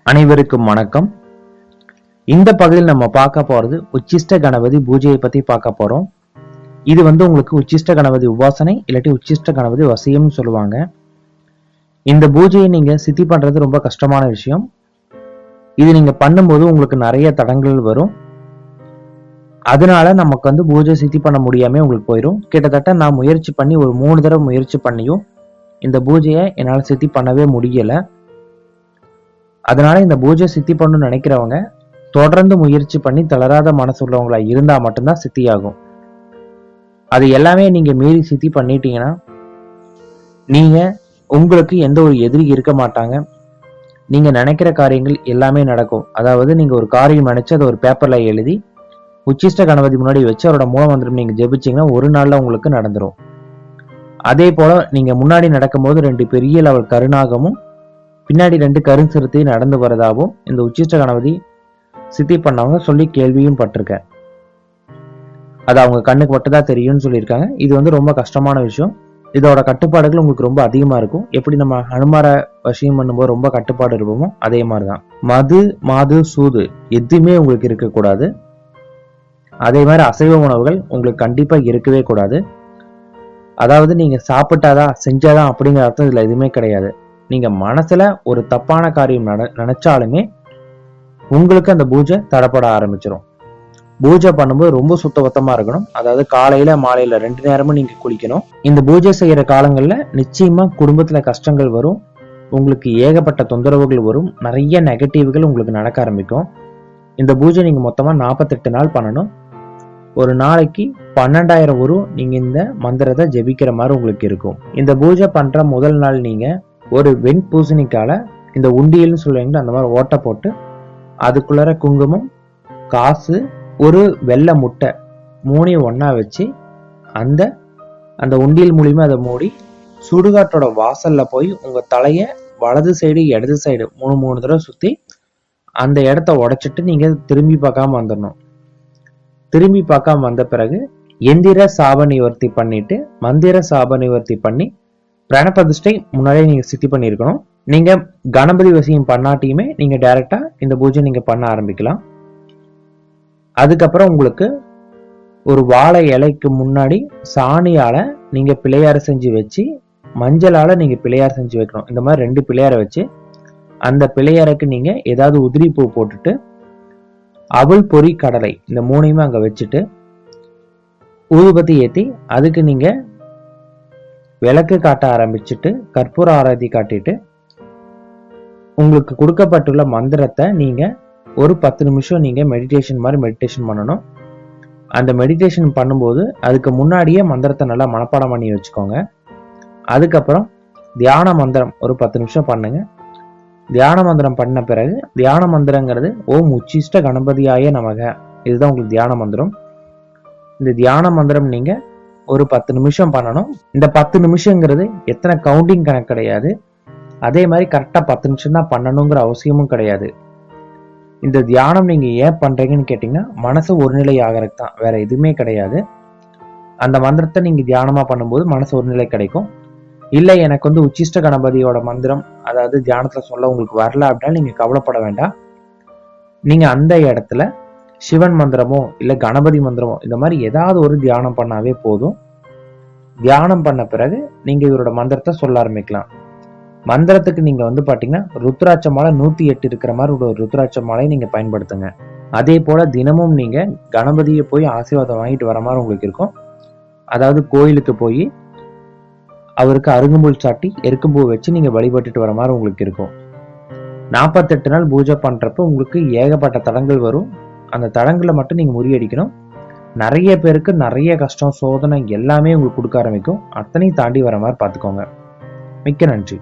அனைவருக்கும் வணக்கம். இந்த பகுதியில் நம்ம பார்க்க போறது உச்சிஷ்ட கணபதி பூஜையை பத்தி பார்க்க போறோம். இது உங்களுக்கு உச்சிஷ்ட கணபதி உபாசனை இல்லாட்டி உச்சிஷ்ட கணபதி வசியம்னு சொல்லுவாங்க. இந்த பூஜையை நீங்க சித்தி பண்றது ரொம்ப கஷ்டமான விஷயம். இது நீங்க பண்ணும்போது உங்களுக்கு நிறைய தடங்கள் வரும். அதனால நமக்கு பூஜை சித்தி பண்ண முடியாம உங்களுக்கு போயிடும். கிட்டத்தட்ட நான் முயற்சி பண்ணி ஒரு 3 தடவை முயற்சி பண்ணியும் இந்த பூஜையை என்னால் சித்தி பண்ணவே முடியல. அதனால இந்த பூஜை சித்தி பண்ணணும்னு நினைக்கிறவங்க தொடர்ந்து முயற்சி பண்ணி தளராத மனசு உள்ளவங்களா இருந்தா மட்டும்தான் சித்தியாகும். அது எல்லாமே நீங்க மீறி சித்தி பண்ணிட்டீங்கன்னா நீங்க உங்களுக்கு எந்த ஒரு எதிரி இருக்க மாட்டாங்க. நீங்க நினைக்கிற காரியங்கள் எல்லாமே நடக்கும். அதாவது நீங்க ஒரு காரியம் நினைச்சு அதை ஒரு பேப்பர்ல எழுதி உச்சிஷ்ட கணபதி முன்னாடி வச்சு அவரோட மூல மந்திரம் நீங்க ஜெபிச்சீங்கன்னா ஒரு நாள்ல உங்களுக்கு நடந்துரும். அதே போல நீங்க முன்னாடி நடக்கும்போது 2 பெரிய லெவல் கருநாகமும் பின்னாடி 2 கருஞ்சிறுத்தையும் நடந்து வரதாகவும் இந்த உச்சிஷ்ட கணபதி சித்தி பண்ணவங்க சொல்லி கேள்வியும் பட்டிருக்கேன். அது அவங்க கண்ணுக்கு மட்டும்தான் தெரியும்னு சொல்லியிருக்காங்க. இது ரொம்ப கஷ்டமான விஷயம். இதோட கட்டுப்பாடுகள் உங்களுக்கு ரொம்ப அதிகமா இருக்கும். எப்படி நம்ம ஹனுமார வசியம் பண்ணும்போது ரொம்ப கட்டுப்பாடு இருப்போமோ அதே மாதிரிதான். மது மாது சூது எதுவுமே உங்களுக்கு இருக்கக்கூடாது. அதே மாதிரி அசைவ உணவுகள் உங்களுக்கு கண்டிப்பா இருக்கவே கூடாது. அதாவது நீங்க சாப்பிட்டாதான் செஞ்சாதான் அப்படிங்கிற அர்த்தம் இதுல எதுவுமே கிடையாது. நீங்க மனசுல ஒரு தப்பான காரியம் நினைச்சாலுமே உங்களுக்கு அந்த பூஜை தடப்பட ஆரம்பிச்சிடும். பூஜை பண்ணும்போது ரொம்ப சுத்தபத்தமா இருக்கணும். அதாவது காலையில மாலையில 2 நேரமும் நீங்க குளிக்கணும். இந்த பூஜை செய்யற காலங்கள்ல நிச்சயமா குடும்பத்துல கஷ்டங்கள் வரும். உங்களுக்கு ஏகப்பட்ட தொந்தரவுகள் வரும். நிறைய நெகட்டிவ்கள் உங்களுக்கு நடக்க ஆரம்பிக்கும். இந்த பூஜை நீங்க மொத்தமா 48 நாள் பண்ணணும். ஒரு நாளைக்கு 12,000 உரு நீங்க இந்த மந்திரத்தை ஜெபிக்கிற மாதிரி உங்களுக்கு இருக்கும். இந்த பூஜை பண்ற முதல் நாள் நீங்க ஒரு வெண் பூசணிக்கால இந்த உண்டியல்னு சொல்லுவீங்களா அந்த மாதிரி ஓட்டை போட்டு அதுக்குள்ளார குங்குமம், காசு, ஒரு வெள்ளை முட்டை 3 ஒண்ணா வச்சு அந்த உண்டியல் மூலியமா அதை மூடி சுடுகாட்டோட வாசல்ல போய் உங்க தலைய வலது சைடு இடது சைடு 3 தடவை சுத்தி அந்த இடத்த உடைச்சிட்டு நீங்க திரும்பி பார்க்காம வந்துடணும். திரும்பி பார்க்காம வந்த பிறகு எந்திர சாப நிவர்த்தி பண்ணிட்டு மந்திர சாப நிவர்த்தி பண்ணி பிரணப்பிரதிஷ்டை முன்னாடியே நீங்க சித்தி பண்ணிருக்கணும். நீங்க கணபதி வசியம் பண்ணாட்டியுமே நீங்க டைரக்டா இந்த பூஜை நீங்க பண்ண ஆரம்பிக்கலாம். அதுக்கப்புறம் உங்களுக்கு ஒரு வாழை இலைக்கு முன்னாடி சாணியால நீங்க பிள்ளையார செஞ்சு வச்சு மஞ்சளால நீங்க பிள்ளையார் செஞ்சு வைக்கணும். இந்த மாதிரி 2 பிள்ளையார வச்சு அந்த பிள்ளையாருக்கு நீங்க ஏதாவது உதிரி பூ போட்டுட்டு அவல் பொறி கடலை இந்த 3யுமே அங்க வச்சுட்டு ஊதுபத்தி ஏத்தி அதுக்கு நீங்க விளக்கு காட்ட ஆரம்பிச்சுட்டு கற்பூர ஆரத்தி காட்டிட்டு உங்களுக்கு கொடுக்கப்பட்டுள்ள மந்திரத்தை நீங்க ஒரு 10 நிமிஷம் நீங்க மெடிடேஷன் பண்ணணும். அந்த மெடிடேஷன் பண்ணும்போது அதுக்கு முன்னாடியே மந்திரத்தை நல்லா மனப்பாடம் பண்ணி வச்சுக்கோங்க. அதுக்கப்புறம் தியான மந்திரம் ஒரு 10 நிமிஷம் பண்ணுங்க. தியான மந்திரம் பண்ண பிறகு தியான மந்திரங்கிறது ஓம் உச்சிஷ்ட கணபதியாய நமக, இதுதான் உங்களுக்கு தியான மந்திரம். இந்த தியான மந்திரம் நீங்க ஒரு 10 நிமிஷம் பண்ணணும். இந்த 10 நிமிஷங்கிறது எத்தனை கவுண்டிங் கணக்கு கிடையாது. அதே மாதிரி கரெக்டா 10 நிமிஷம் தான் பண்ணணுங்கிற அவசியமும் கிடையாது. இந்த தியானம் நீங்க ஏன் பண்றீங்கன்னு கேட்டீங்கன்னா மனசு ஒருநிலை ஆகிறதுக்கு தான், வேற எதுவுமே கிடையாது. அந்த மந்திரத்தை நீங்க தியானமா பண்ணும்போது மனசு ஒருநிலை கிடைக்கும். இல்ல எனக்கு உச்சிஷ்ட கணபதியோட மந்திரம் அதாவது தியானத்துல சொல்ல உங்களுக்கு வரல அப்படின்னா நீங்க கவலைப்பட வேண்டாம். நீங்க அந்த இடத்துல சிவன் மந்திரமோ இல்ல கணபதி மந்திரமோ இந்த மாதிரி ஏதாவது ஒரு தியானம் பண்ணாவே போதும். தியானம் பண்ண பிறகு நீங்க இவரோட மந்திரத்தை சொல்ல ஆரம்பிக்கலாம். மந்திரத்துக்கு நீங்க பாத்தீங்கன்னா ருத்ராட்ச மாலை 108 இருக்கிற மாதிரி ஒரு ருத்ராட்ச மாலை நீங்க பயன்படுத்துங்க. அதே போல தினமும் நீங்க கணபதியை போய் ஆசீர்வாதம் வாங்கிட்டு வர மாதிரி உங்களுக்கு இருக்கும். அதாவது கோயிலுக்கு போய் அவருக்கு அருகம்புல் சாட்டி எருக்கும்பூ வச்சு நீங்க வழிபட்டுட்டு வர மாதிரி உங்களுக்கு இருக்கும். 48 நாள் பூஜை பண்றப்ப உங்களுக்கு ஏகப்பட்ட தடங்கள் வரும். அந்த தடங்களை மட்டும் நீங்க முறியடிக்கணும். நிறைய பேருக்கு நிறைய கஷ்டம் சோதனை எல்லாமே உங்களுக்கு கொடுக்க ஆரம்பிக்கும். அத்தனையும் தாண்டி வர மாதிரி பார்த்துக்கோங்க. மிக்க நன்றி.